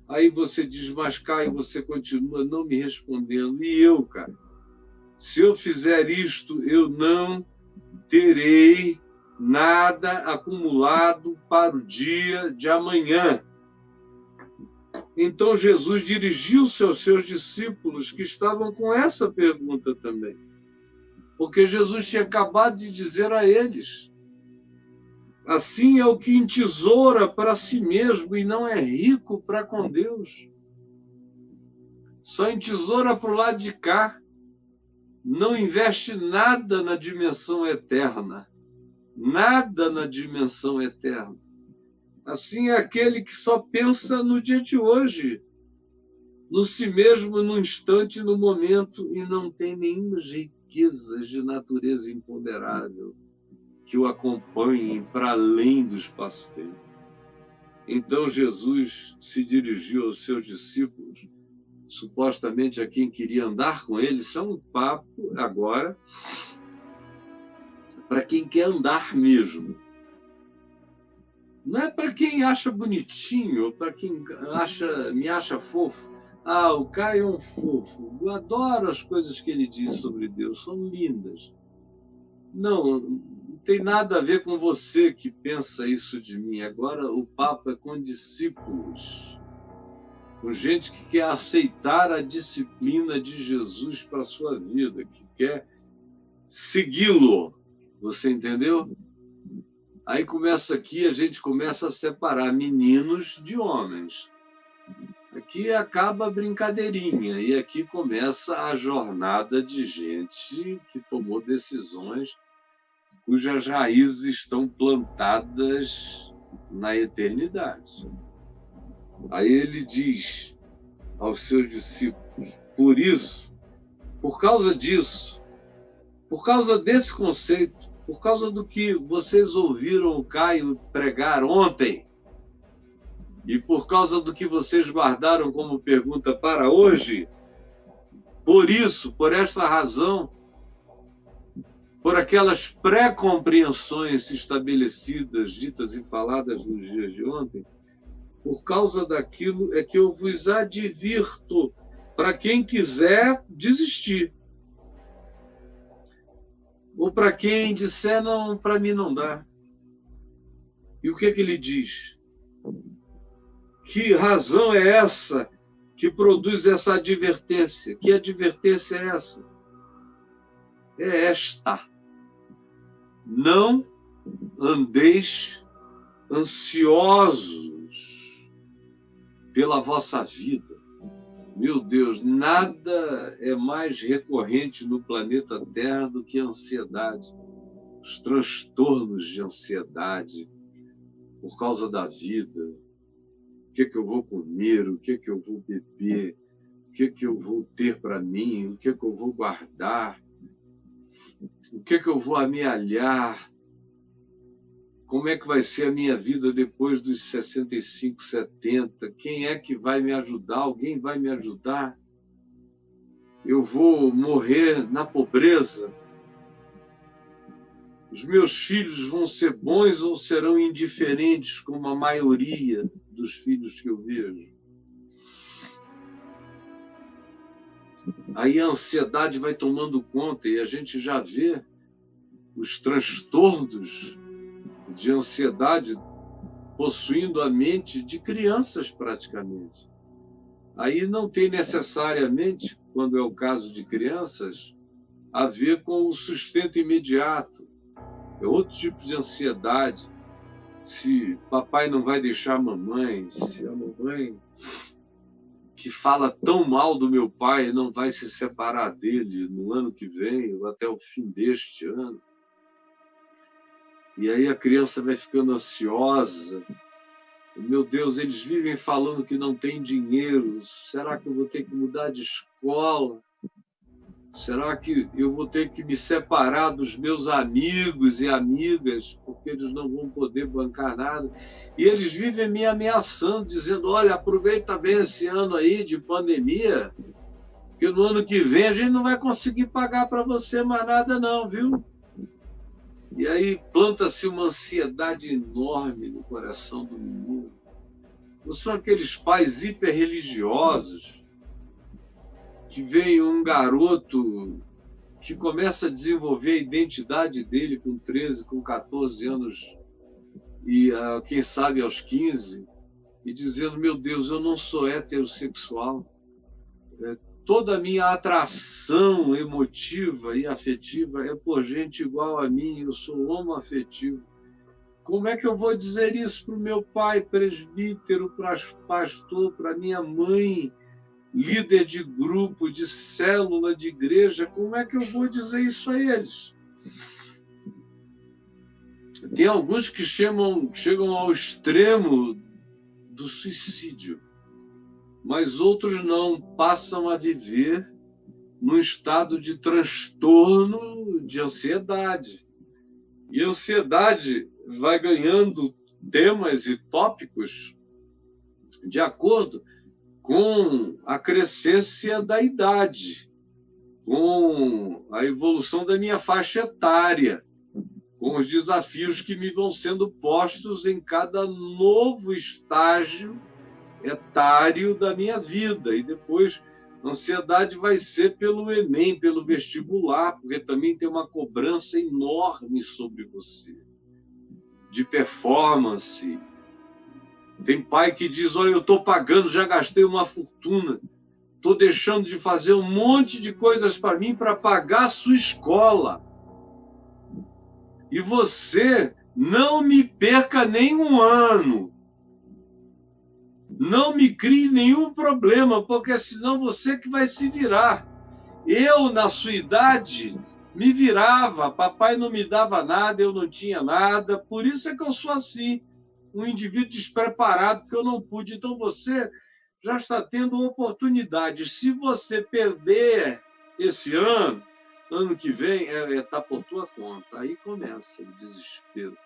Aí você diz, mas Caio, você continua não me respondendo. E eu, cara, se eu fizer isto, eu não terei nada acumulado para o dia de amanhã. Então Jesus dirigiu-se aos seus discípulos que estavam com essa pergunta também. Porque Jesus tinha acabado de dizer a eles: assim é o que entesoura para si mesmo e não é rico para com Deus. Só entesoura para o lado de cá. Não investe nada na dimensão eterna. Nada na dimensão eterna. Assim é aquele que só pensa no dia de hoje, no si mesmo, no instante, no momento, e não tem nenhuma riqueza de natureza imponderável que o acompanhem para além do espaço-tempo. Então Jesus se dirigiu aos seus discípulos, supostamente a quem queria andar com ele. Isso é um papo agora para quem quer andar mesmo. Não é para quem acha bonitinho, ou para quem me acha fofo. Ah, o Caio é um fofo. Eu adoro as coisas que ele diz sobre Deus, são lindas. Não tem nada a ver com você que pensa isso de mim. Agora o papo é com discípulos, com gente que quer aceitar a disciplina de Jesus para a sua vida, que quer segui-lo. Você entendeu? Aí começa aqui, a gente começa a separar meninos de homens. Aqui acaba a brincadeirinha, e aqui começa a jornada de gente que tomou decisões cujas raízes estão plantadas na eternidade. Aí ele diz aos seus discípulos: por isso, por causa disso, por causa desse conceito, por causa do que vocês ouviram o Caio pregar ontem, e por causa do que vocês guardaram como pergunta para hoje, por isso, por esta razão, por aquelas pré-compreensões estabelecidas, ditas e faladas nos dias de ontem, por causa daquilo é que eu vos advirto, para quem quiser desistir. Ou para quem disser, não, para mim não dá. E o que ele diz? Que razão é essa que produz essa advertência? Que advertência é essa? É esta: não andeis ansiosos pela vossa vida. Meu Deus, nada é mais recorrente no planeta Terra do que a ansiedade. Os transtornos de ansiedade por causa da vida. O que eu vou comer? O que eu vou beber? O que eu vou ter para mim? O que eu vou guardar? O que eu vou amealhar? Como é que vai ser a minha vida depois dos 65, 70? Quem é que vai me ajudar? Alguém vai me ajudar? Eu vou morrer na pobreza? Os meus filhos vão ser bons ou serão indiferentes, como a maioria dos filhos que eu vejo? Aí a ansiedade vai tomando conta e a gente já vê os transtornos de ansiedade possuindo a mente de crianças praticamente. Aí não tem necessariamente, quando é o caso de crianças, a ver com o sustento imediato. É outro tipo de ansiedade. Se papai não vai deixar a mamãe, se a mamãe que fala tão mal do meu pai não vai se separar dele no ano que vem ou até o fim deste ano. E aí a criança vai ficando ansiosa. Meu Deus, eles vivem falando que não tem dinheiro. Será que eu vou ter que mudar de escola? Será que eu vou ter que me separar dos meus amigos e amigas, porque eles não vão poder bancar nada? E eles vivem me ameaçando, dizendo: olha, aproveita bem esse ano aí de pandemia, porque no ano que vem a gente não vai conseguir pagar para você mais nada não, viu? E aí planta-se uma ansiedade enorme no coração do menino. Não são aqueles pais hiperreligiosos que vem um garoto que começa a desenvolver a identidade dele com 13, com 14 anos e, quem sabe, aos 15, e dizendo, meu Deus, eu não sou heterossexual. Toda a minha atração emotiva e afetiva é por gente igual a mim, eu sou homoafetivo. Como é que eu vou dizer isso para o meu pai, presbítero, para pastor, para minha mãe, líder de grupo, de célula, de igreja? Como é que eu vou dizer isso a eles? Tem alguns que chegam ao extremo do suicídio, mas outros não, passam a viver num estado de transtorno, de ansiedade. E a ansiedade vai ganhando temas e tópicos de acordo com a crescência da idade, com a evolução da minha faixa etária, com os desafios que me vão sendo postos em cada novo estágio etário da minha vida. E depois a ansiedade vai ser pelo Enem, pelo vestibular, porque também tem uma cobrança enorme sobre você, de performance. Tem pai que diz, olha, eu estou pagando, já gastei uma fortuna, estou deixando de fazer um monte de coisas para mim para pagar a sua escola. E você não me perca nem um ano. Não me crie nenhum problema, porque senão você que vai se virar. Eu, na sua idade, me virava, papai não me dava nada, eu não tinha nada, por isso é que eu sou assim, um indivíduo despreparado, porque eu não pude. Então você já está tendo oportunidade. Se você perder esse ano, ano que vem, está por tua conta. Aí começa o desespero,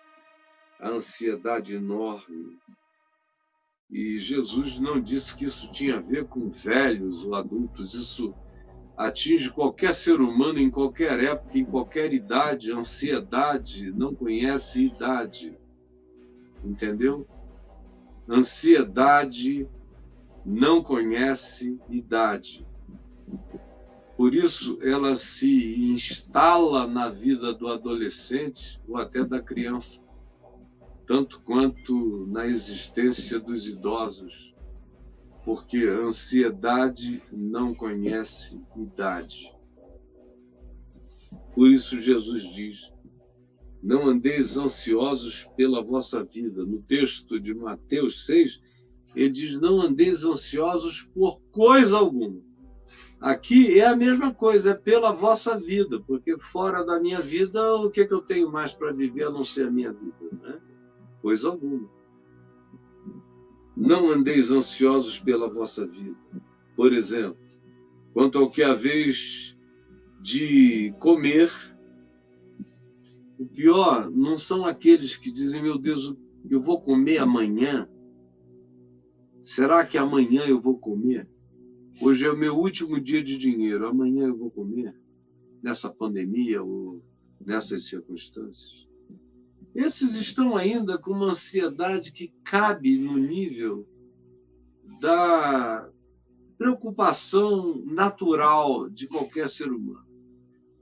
a ansiedade enorme. E Jesus não disse que isso tinha a ver com velhos ou adultos. Isso atinge qualquer ser humano em qualquer época, em qualquer idade. A ansiedade não conhece idade. Entendeu? Ansiedade não conhece idade. Por isso, ela se instala na vida do adolescente ou até da criança, tanto quanto na existência dos idosos, porque a ansiedade não conhece idade. Por isso Jesus diz, não andeis ansiosos pela vossa vida. No texto de Mateus 6, ele diz, não andeis ansiosos por coisa alguma. Aqui é a mesma coisa, é pela vossa vida, porque fora da minha vida, o que eu tenho mais para viver a não ser a minha vida, né? Coisa alguma. Não andeis ansiosos pela vossa vida. Por exemplo, quanto ao que haveis de comer, o pior não são aqueles que dizem, meu Deus, eu vou comer amanhã? Será que amanhã eu vou comer? Hoje é o meu último dia de dinheiro, amanhã eu vou comer? Nessa pandemia ou nessas circunstâncias? Esses estão ainda com uma ansiedade que cabe no nível da preocupação natural de qualquer ser humano.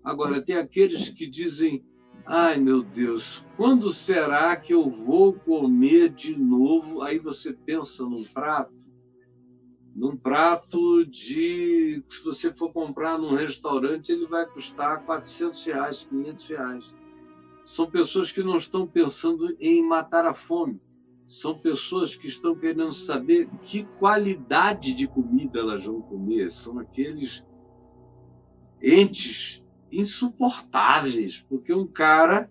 Agora, tem aqueles que dizem, ai meu Deus, quando será que eu vou comer de novo? Aí você pensa num prato de, se você for comprar num restaurante, ele vai custar R$400, R$500. São pessoas que não estão pensando em matar a fome. São pessoas que estão querendo saber que qualidade de comida elas vão comer. São aqueles entes insuportáveis, porque um cara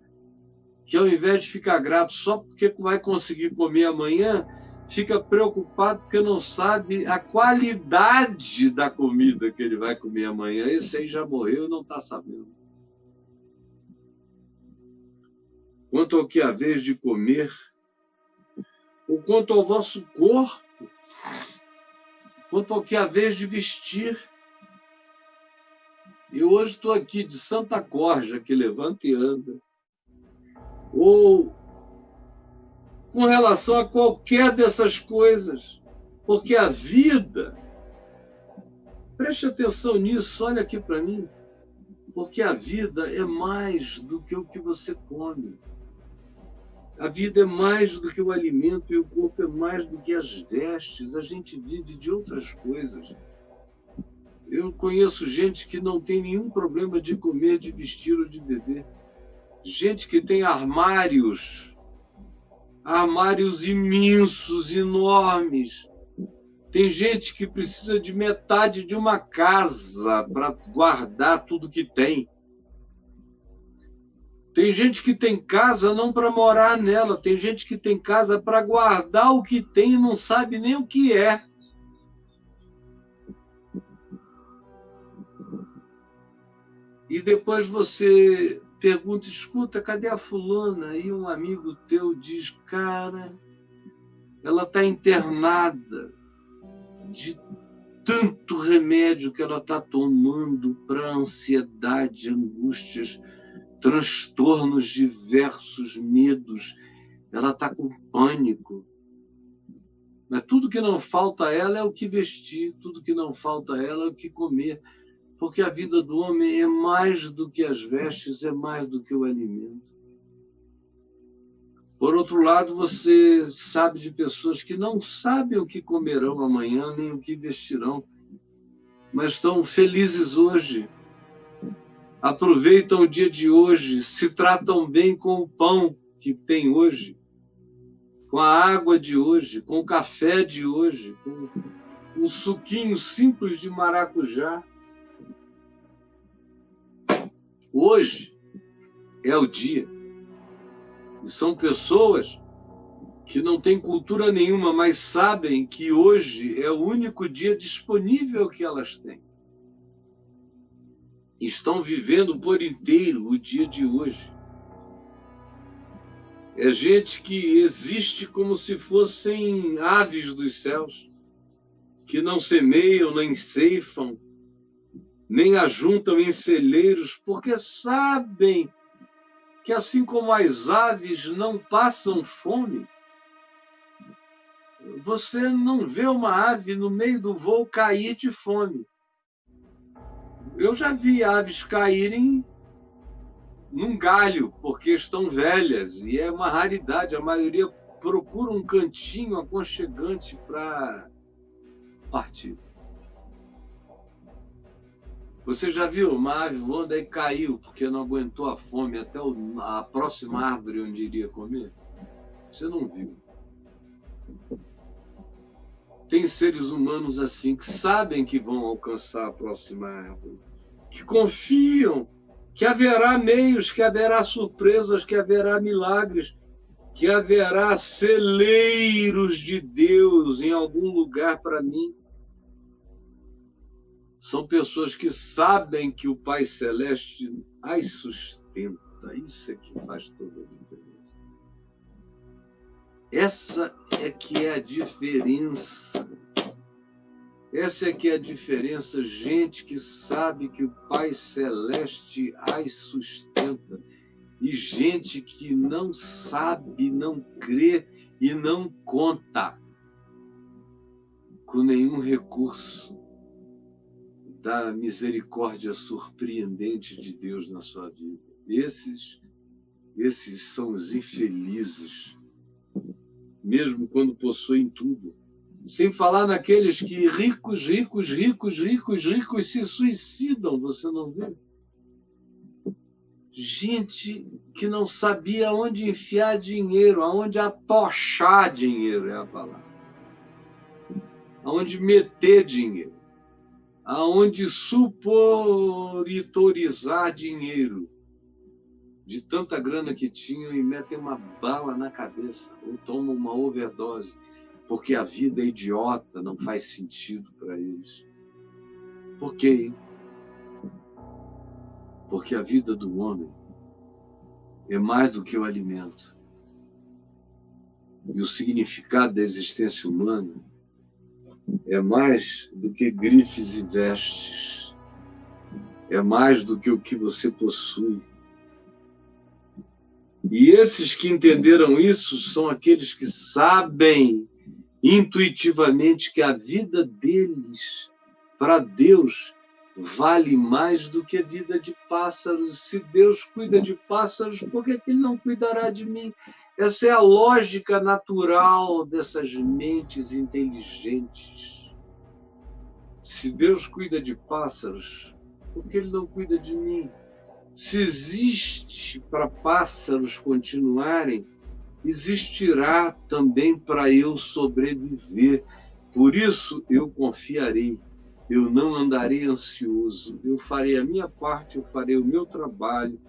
que, ao invés de ficar grato só porque vai conseguir comer amanhã, fica preocupado porque não sabe a qualidade da comida que ele vai comer amanhã. Esse aí já morreu e não está sabendo. Quanto ao que haveis de comer, ou quanto ao vosso corpo, quanto ao que haveis de vestir. Eu hoje estou aqui de Santa Corja, que levanta e anda. Ou com relação a qualquer dessas coisas. Porque a vida, preste atenção nisso, olha aqui para mim, porque a vida é mais do que o que você come. A vida é mais do que o alimento e o corpo é mais do que as vestes. A gente vive de outras coisas. Eu conheço gente que não tem nenhum problema de comer, de vestir ou de beber. Gente que tem armários imensos, enormes. Tem gente que precisa de metade de uma casa para guardar tudo que tem. Tem gente que tem casa não para morar nela, tem gente que tem casa para guardar o que tem e não sabe nem o que é. E depois você pergunta, escuta, cadê a fulana? E um amigo teu diz, cara, ela está internada de tanto remédio que ela está tomando para ansiedade, angústias, transtornos diversos, medos. Ela está com pânico. Mas tudo que não falta a ela é o que vestir, tudo que não falta a ela é o que comer. Porque a vida do homem é mais do que as vestes, é mais do que o alimento. Por outro lado, você sabe de pessoas que não sabem o que comerão amanhã, nem o que vestirão, mas estão felizes hoje, aproveitam o dia de hoje, se tratam bem com o pão que tem hoje, com a água de hoje, com o café de hoje, com um suquinho simples de maracujá. Hoje é o dia. E são pessoas que não têm cultura nenhuma, mas sabem que hoje é o único dia disponível que elas têm. Estão vivendo por inteiro o dia de hoje. É gente que existe como se fossem aves dos céus, que não semeiam, nem ceifam, nem ajuntam em celeiros, porque sabem que, assim como as aves não passam fome, você não vê uma ave no meio do voo cair de fome. Eu já vi aves caírem num galho, porque estão velhas, e é uma raridade. A maioria procura um cantinho aconchegante para partir. Você já viu uma ave voando e caiu porque não aguentou a fome até a próxima árvore onde iria comer? Você não viu. Tem seres humanos assim que sabem que vão alcançar a próxima árvore, que confiam que haverá meios, que haverá surpresas, que haverá milagres, que haverá celeiros de Deus em algum lugar para mim. São pessoas que sabem que o Pai Celeste as sustenta. Isso é que faz toda a diferença. Essa é que é a diferença. Essa é que é a diferença. Gente que sabe que o Pai Celeste as sustenta. E gente que não sabe, não crê e não conta com nenhum recurso da misericórdia surpreendente de Deus na sua vida. Esses são os infelizes, mesmo quando possuem tudo. Sem falar naqueles que ricos se suicidam, você não vê? Gente que não sabia aonde enfiar dinheiro, aonde atochar dinheiro é a palavra. Aonde meter dinheiro. Aonde suporitorizar dinheiro, de tanta grana que tinham, e metem uma bala na cabeça, ou tomam uma overdose, porque a vida é idiota, não faz sentido para eles. Por quê? Porque a vida do homem é mais do que o alimento. E o significado da existência humana é mais do que grifes e vestes. É mais do que o que você possui. E esses que entenderam isso são aqueles que sabem intuitivamente que a vida deles, para Deus, vale mais do que a vida de pássaros. Se Deus cuida de pássaros, por que Ele não cuidará de mim? Essa é a lógica natural dessas mentes inteligentes. Se Deus cuida de pássaros, por que Ele não cuida de mim? Se existe para pássaros continuarem, existirá também para eu sobreviver. Por isso eu confiarei, eu não andarei ansioso, eu farei a minha parte, eu farei o meu trabalho,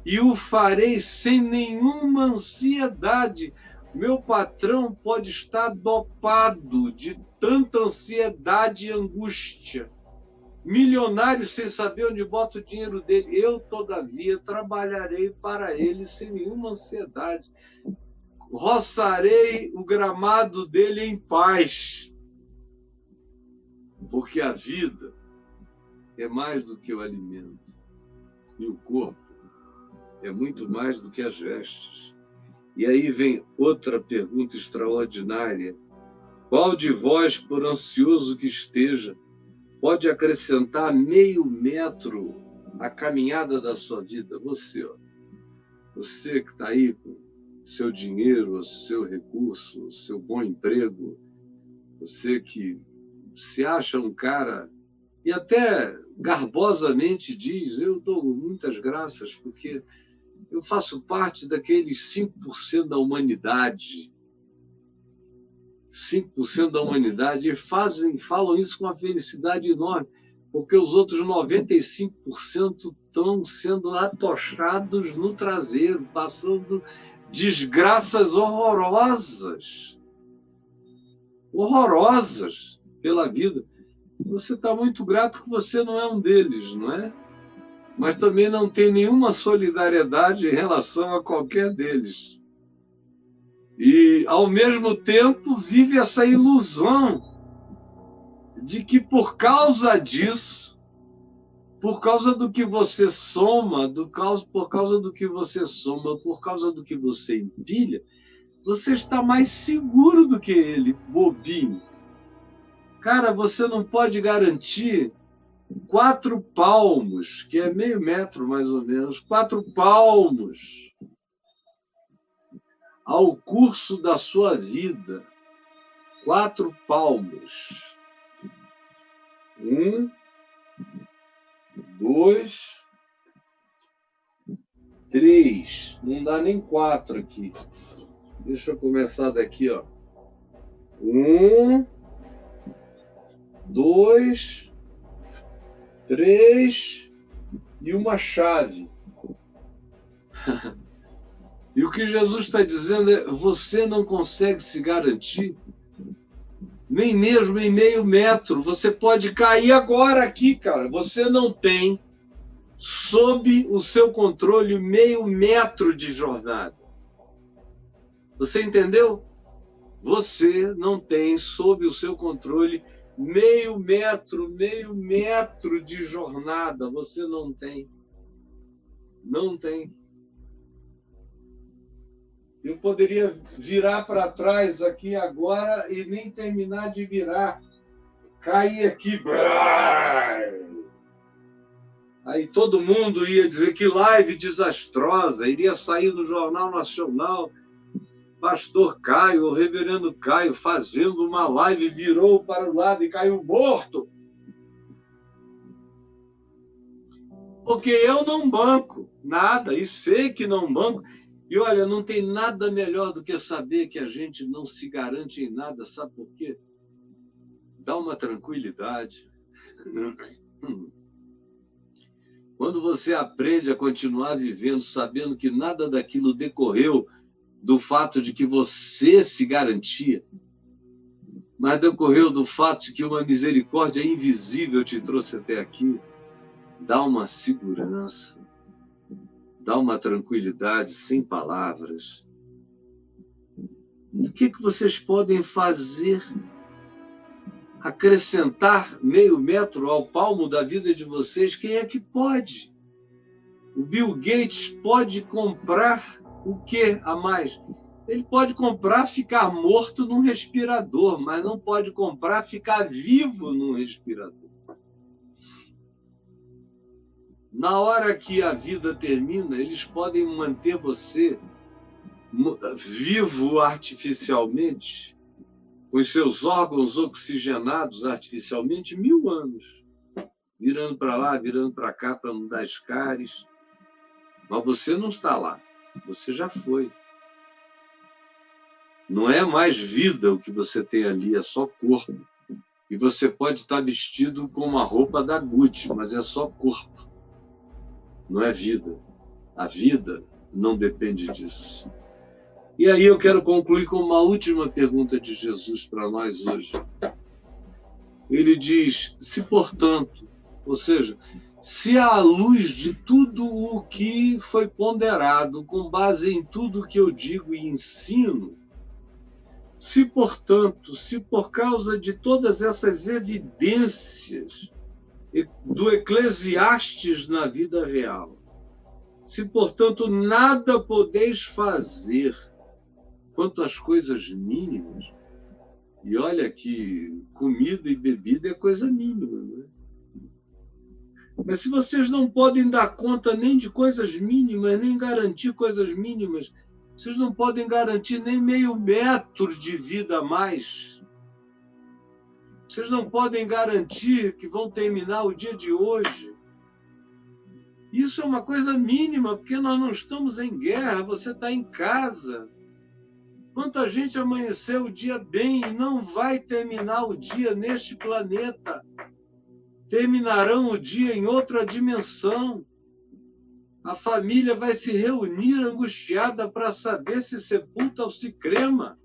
e o farei sem nenhuma ansiedade. Meu patrão pode estar dopado de tanta ansiedade e angústia, milionário sem saber onde bota o dinheiro dele. Eu, todavia, trabalharei para ele sem nenhuma ansiedade. Roçarei o gramado dele em paz, porque a vida é mais do que o alimento, e o corpo é muito mais do que as vestes. E aí vem outra pergunta extraordinária: qual de vós, por ansioso que esteja, pode acrescentar meio metro à caminhada da sua vida? Você, ó, você que está aí com seu dinheiro, seu recurso, seu bom emprego, você que se acha um cara e até garbosamente diz: eu dou muitas graças porque eu faço parte daqueles 5% da humanidade. 5% da humanidade, e falam isso com uma felicidade enorme, porque os outros 95% estão sendo atochados no traseiro, passando desgraças horrorosas pela vida. Você está muito grato que você não é um deles, não é? Mas também não tem nenhuma solidariedade em relação a qualquer deles. E, ao mesmo tempo, vive essa ilusão de que, por causa disso, por causa do que você soma, por causa do que você empilha, você está mais seguro do que ele, bobinho. Cara, você não pode garantir 4 palmos, que é meio metro mais ou menos, 4 palmos ao curso da sua vida. 4 palmos. 1, 2, 3. Não dá nem 4 aqui. Deixa eu começar daqui, ó. 1, 2, 3 e uma chave. E o que Jesus está dizendo é: você não consegue se garantir, nem mesmo em meio metro. Você pode cair agora aqui, cara. Você não tem sob o seu controle meio metro de jornada. Você entendeu? Você não tem sob o seu controle meio metro de jornada. Você não tem. Não tem. Eu poderia virar para trás aqui agora e nem terminar de virar. Cair aqui. Aí todo mundo ia dizer: que live desastrosa. Iria sair no Jornal Nacional. Pastor Caio, o reverendo Caio, fazendo uma live, virou para o lado e caiu morto. Porque eu não banco nada, e sei que não banco. E olha, não tem nada melhor do que saber que a gente não se garante em nada. Sabe por quê? Dá uma tranquilidade. Quando você aprende a continuar vivendo, sabendo que nada daquilo decorreu do fato de que você se garantia, mas decorreu do fato de que uma misericórdia invisível te trouxe até aqui, dá uma segurança, dá uma tranquilidade sem palavras. O que vocês podem fazer? Acrescentar meio metro ao palmo da vida de vocês? Quem é que pode? O Bill Gates pode comprar O que a mais? Ele pode comprar ficar morto num respirador, mas não pode comprar ficar vivo num respirador. Na hora que a vida termina, eles podem manter você vivo artificialmente, com os seus órgãos oxigenados artificialmente, 1000 anos. Virando para lá, virando para cá, para não dar escares. Mas você não está lá. Você já foi. Não é mais vida o que você tem ali, é só corpo. E você pode estar vestido com uma roupa da Gucci, mas é só corpo. Não é vida. A vida não depende disso. E aí eu quero concluir com uma última pergunta de Jesus para nós hoje. Ele diz, se portanto, ou seja, se à luz de tudo o que foi ponderado, com base em tudo o que eu digo e ensino, se, portanto, se por causa de todas essas evidências do Eclesiastes na vida real, se, portanto, nada podeis fazer quanto às coisas mínimas, e olha que comida e bebida é coisa mínima, né? Mas se vocês não podem dar conta nem de coisas mínimas, nem garantir coisas mínimas, vocês não podem garantir nem meio metro de vida a mais. Vocês não podem garantir que vão terminar o dia de hoje. Isso é uma coisa mínima, porque nós não estamos em guerra, você está em casa. Quanta gente amanheceu o dia bem e não vai terminar o dia neste planeta. Terminarão o dia em outra dimensão. A família vai se reunir angustiada para saber se sepulta ou se crema.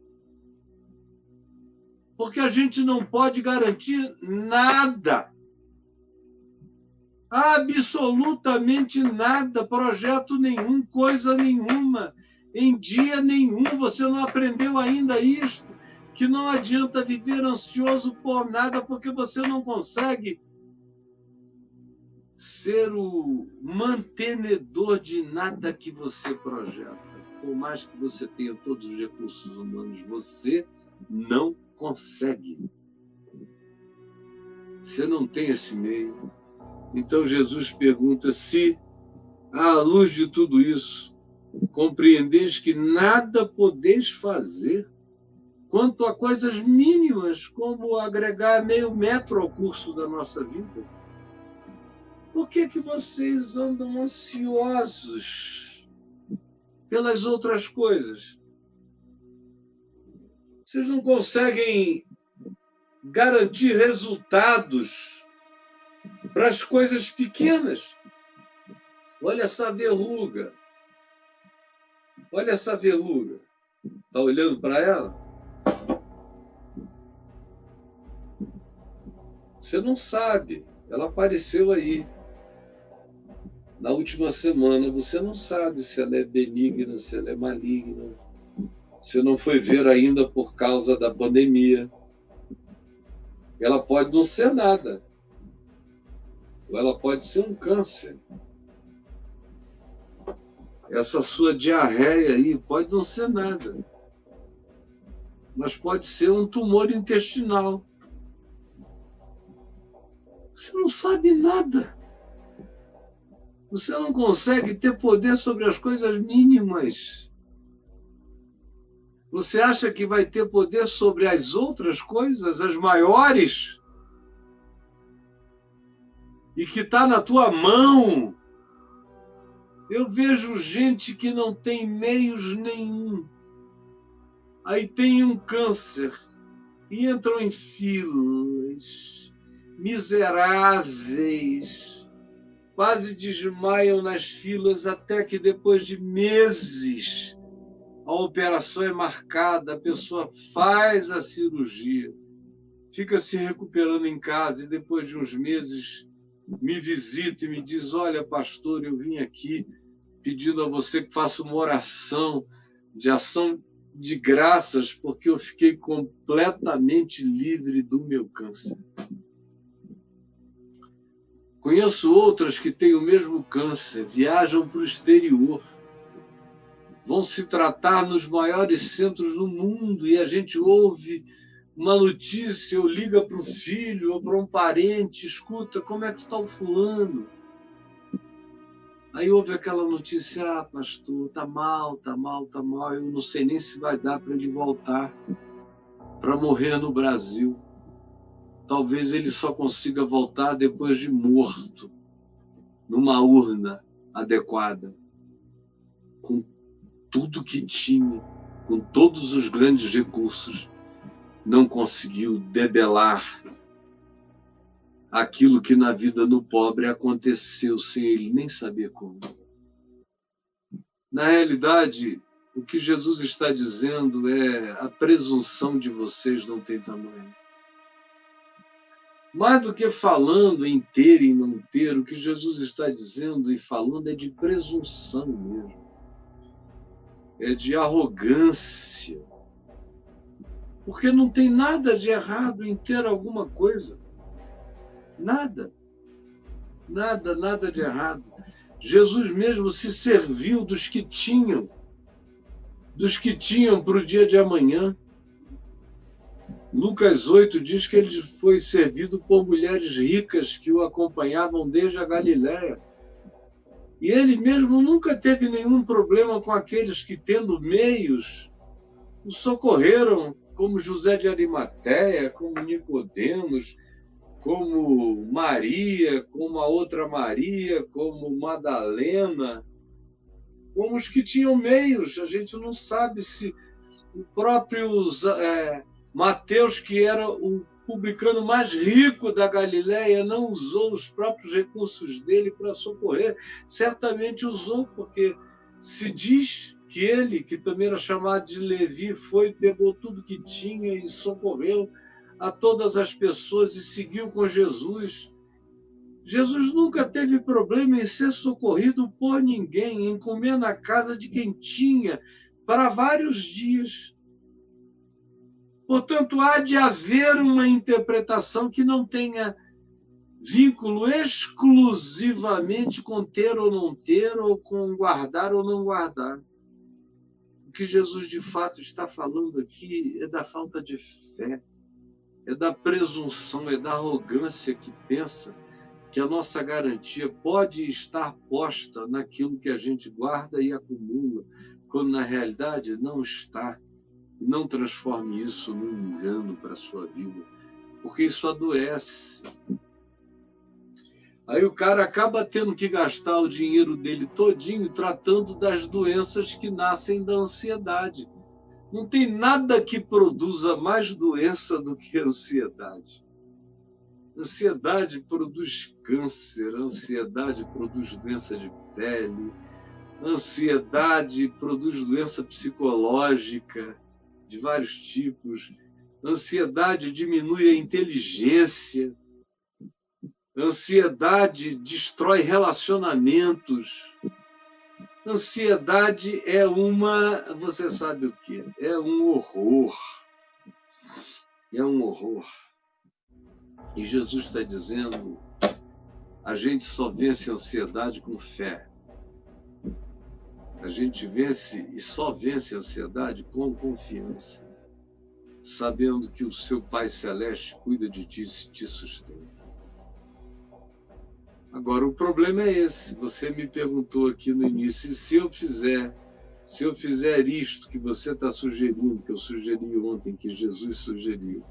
Porque a gente não pode garantir nada. Absolutamente nada, projeto nenhum, coisa nenhuma. Em dia nenhum, você não aprendeu ainda isto, que não adianta viver ansioso por nada, porque você não consegue ser o mantenedor de nada que você projeta. Por mais que você tenha todos os recursos humanos, você não consegue. Você não tem esse meio. Então Jesus pergunta se, à luz de tudo isso, compreendeis que nada podeis fazer quanto a coisas mínimas, como agregar meio metro ao curso da nossa vida. Por que vocês andam ansiosos pelas outras coisas? Vocês não conseguem garantir resultados para as coisas pequenas. Olha essa verruga. Olha essa verruga. Está olhando para ela? Você não sabe. Ela apareceu aí. Na última semana, você não sabe se ela é benigna, se ela é maligna. Você não foi ver ainda por causa da pandemia. Ela pode não ser nada. Ou ela pode ser um câncer. Essa sua diarreia aí pode não ser nada. Mas pode ser um tumor intestinal. Você não sabe nada. Você não consegue ter poder sobre as coisas mínimas. Você acha que vai ter poder sobre as outras coisas, as maiores? E que está na tua mão. Eu vejo gente que não tem meios nenhum. Aí tem um câncer. E entram em filas. Miseráveis. Quase desmaiam nas filas até que depois de meses a operação é marcada, a pessoa faz a cirurgia, fica se recuperando em casa e depois de uns meses me visita e me diz: olha, pastor, eu vim aqui pedindo a você que faça uma oração de ação de graças porque eu fiquei completamente livre do meu câncer. Conheço outras que têm o mesmo câncer, viajam para o exterior, vão se tratar nos maiores centros do mundo e a gente ouve uma notícia, ou liga para o filho ou para um parente, escuta, como é que está o fulano? Aí ouve aquela notícia, pastor, está mal, eu não sei nem se vai dar para ele voltar para morrer no Brasil. Talvez ele só consiga voltar depois de morto, numa urna adequada, com tudo que tinha, com todos os grandes recursos, não conseguiu debelar aquilo que na vida do pobre aconteceu sem ele nem saber como. Na realidade, o que Jesus está dizendo é: a presunção de vocês não tem tamanho. Mais do que falando em ter e não ter, o que Jesus está dizendo e falando é de presunção mesmo. É de arrogância. Porque não tem nada de errado em ter alguma coisa. Nada. Nada de errado. Jesus mesmo se serviu dos que tinham para o dia de amanhã. Lucas 8 diz que ele foi servido por mulheres ricas que o acompanhavam desde a Galiléia. E ele mesmo nunca teve nenhum problema com aqueles que, tendo meios, o socorreram, como José de Arimateia, como Nicodemos, como Maria, como a outra Maria, como Madalena, como os que tinham meios. A gente não sabe se o próprio Mateus, que era o publicano mais rico da Galiléia, não usou os próprios recursos dele para socorrer. Certamente usou, porque se diz que ele, que também era chamado de Levi, pegou tudo que tinha e socorreu a todas as pessoas e seguiu com Jesus. Jesus nunca teve problema em ser socorrido por ninguém, em comer na casa de quem tinha para vários dias. Portanto, há de haver uma interpretação que não tenha vínculo exclusivamente com ter ou não ter, ou com guardar ou não guardar. O que Jesus de fato está falando aqui é da falta de fé, é da presunção, é da arrogância que pensa que a nossa garantia pode estar posta naquilo que a gente guarda e acumula, quando na realidade não está. Não transforme isso num engano para a sua vida, porque isso adoece. Aí o cara acaba tendo que gastar o dinheiro dele todinho tratando das doenças que nascem da ansiedade. Não tem nada que produza mais doença do que a ansiedade. Ansiedade produz câncer, ansiedade produz doença de pele, ansiedade produz doença psicológica de vários tipos. Ansiedade diminui a inteligência. Ansiedade destrói relacionamentos. Ansiedade é você sabe o que? É um horror. É um horror. E Jesus está dizendo: a gente só vence a ansiedade com fé. A gente vence e só vence a ansiedade com confiança, sabendo que o seu Pai Celeste cuida de ti e te sustenta. Agora, o problema é esse. Você me perguntou aqui no início: e se eu fizer isto que você está sugerindo, que eu sugeri ontem, que Jesus sugeriu,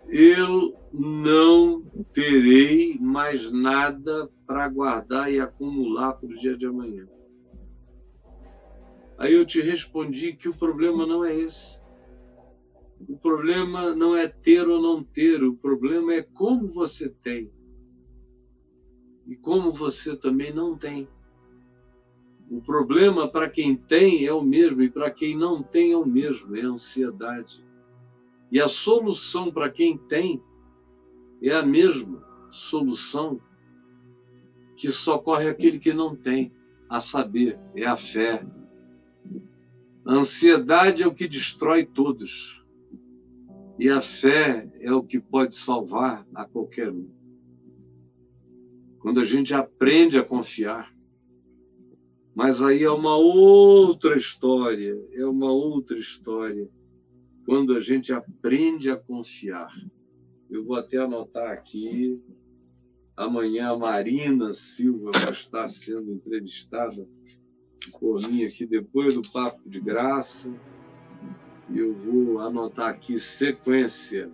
eu não terei mais nada para guardar e acumular para o dia de amanhã. Aí eu te respondi que o problema não é esse. O problema não é ter ou não ter, o problema é como você tem. E como você também não tem. O problema para quem tem é o mesmo, e para quem não tem é o mesmo, é a ansiedade. E a solução para quem tem é a mesma solução que socorre aquele que não tem, a saber, é a fé. A ansiedade é o que destrói todos. E a fé é o que pode salvar a qualquer um. Quando a gente aprende a confiar, Mas aí é uma outra história, quando a gente aprende a confiar. Eu vou até anotar aqui, amanhã a Marina Silva vai estar sendo entrevistada por mim aqui depois do Papo de Graça, e eu vou anotar aqui sequência.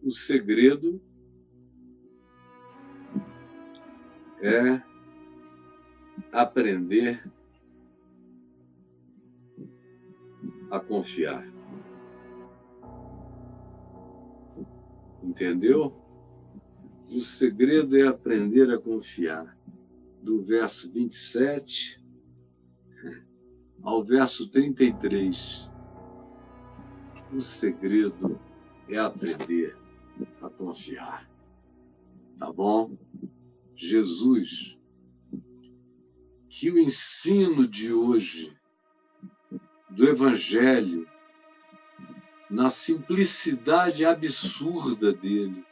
O segredo é aprender a confiar. Entendeu? O segredo é aprender a confiar. Do verso 27 ao verso 33. O segredo é aprender a confiar. Tá bom? Jesus, que o ensino de hoje do Evangelho, na simplicidade absurda dele,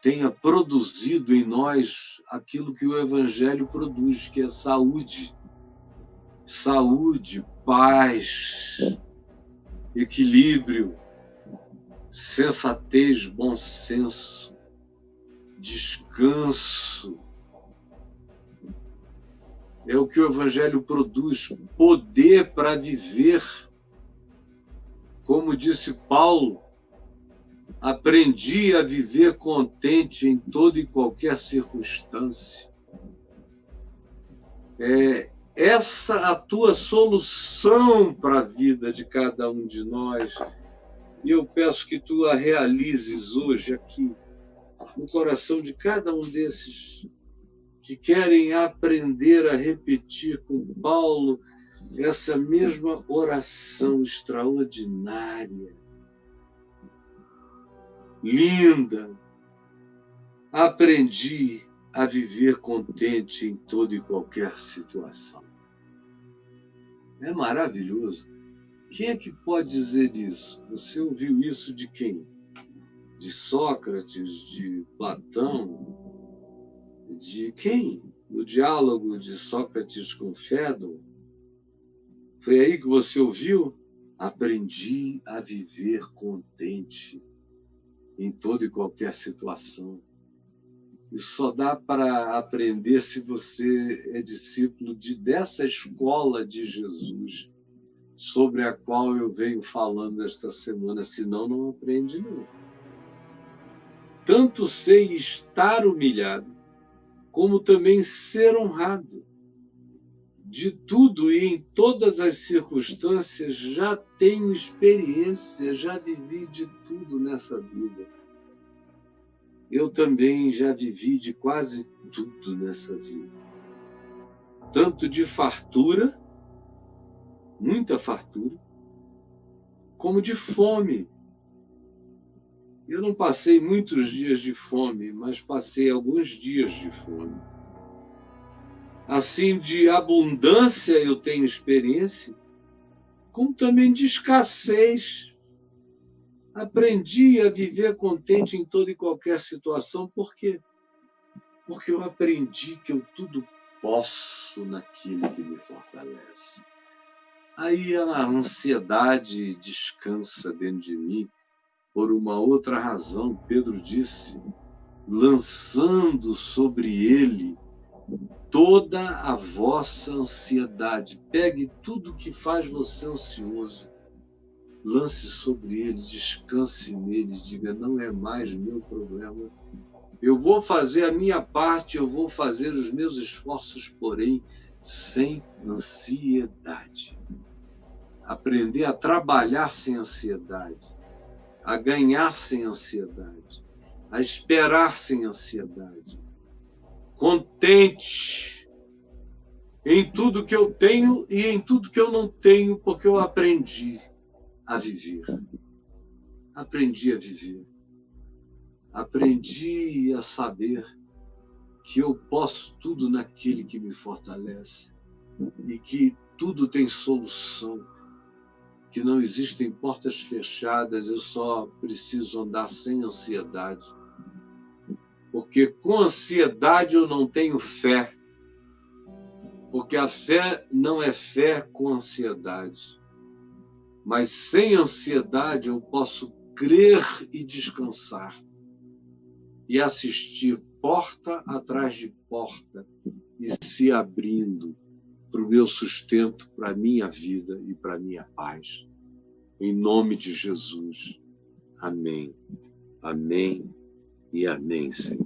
tenha produzido em nós aquilo que o Evangelho produz, que é saúde. Saúde, paz, equilíbrio, sensatez, bom senso, descanso. É o que o Evangelho produz, poder para viver. Como disse Paulo, aprendi a viver contente em toda e qualquer circunstância. É essa a tua solução para a vida de cada um de nós. E eu peço que tu a realizes hoje aqui, no coração de cada um desses que querem aprender a repetir com Paulo essa mesma oração extraordinária, linda. Aprendi a viver contente em toda e qualquer situação. É maravilhoso. Quem é que pode dizer isso? Você ouviu isso de quem? De Sócrates, de Platão? De quem? No diálogo de Sócrates com Fédon? Foi aí que você ouviu? Aprendi a viver contente em toda e qualquer situação. Isso só dá para aprender se você é discípulo dessa escola de Jesus, sobre a qual eu venho falando esta semana, senão não aprende, não. Tanto sei estar humilhado, como também ser honrado. De tudo e em todas as circunstâncias já tenho experiência, já vivi de tudo nessa vida. Eu também já vivi de quase tudo nessa vida. Tanto de fartura, muita fartura, como de fome. Eu não passei muitos dias de fome, mas passei alguns dias de fome. Assim, de abundância eu tenho experiência, como também de escassez. Aprendi a viver contente em toda e qualquer situação. Por quê? Porque eu aprendi que eu tudo posso naquele que me fortalece. Aí a ansiedade descansa dentro de mim por uma outra razão. Pedro disse, lançando sobre ele toda a vossa ansiedade. Pegue tudo que faz você ansioso, lance sobre ele, descanse nele, diga, não é mais meu problema. Eu vou fazer a minha parte, eu vou fazer os meus esforços, porém, sem ansiedade. Aprender a trabalhar sem ansiedade, a ganhar sem ansiedade, a esperar sem ansiedade. Contente em tudo que eu tenho e em tudo que eu não tenho, porque eu aprendi a viver. Aprendi a viver. Aprendi a saber que eu posso tudo naquele que me fortalece e que tudo tem solução, que não existem portas fechadas, eu só preciso andar sem ansiedade. Porque com ansiedade eu não tenho fé. Porque a fé não é fé com ansiedade. Mas sem ansiedade eu posso crer e descansar. E assistir porta atrás de porta e se abrindo para o meu sustento, para a minha vida e para a minha paz. Em nome de Jesus. Amém. Amém e amém, Senhor.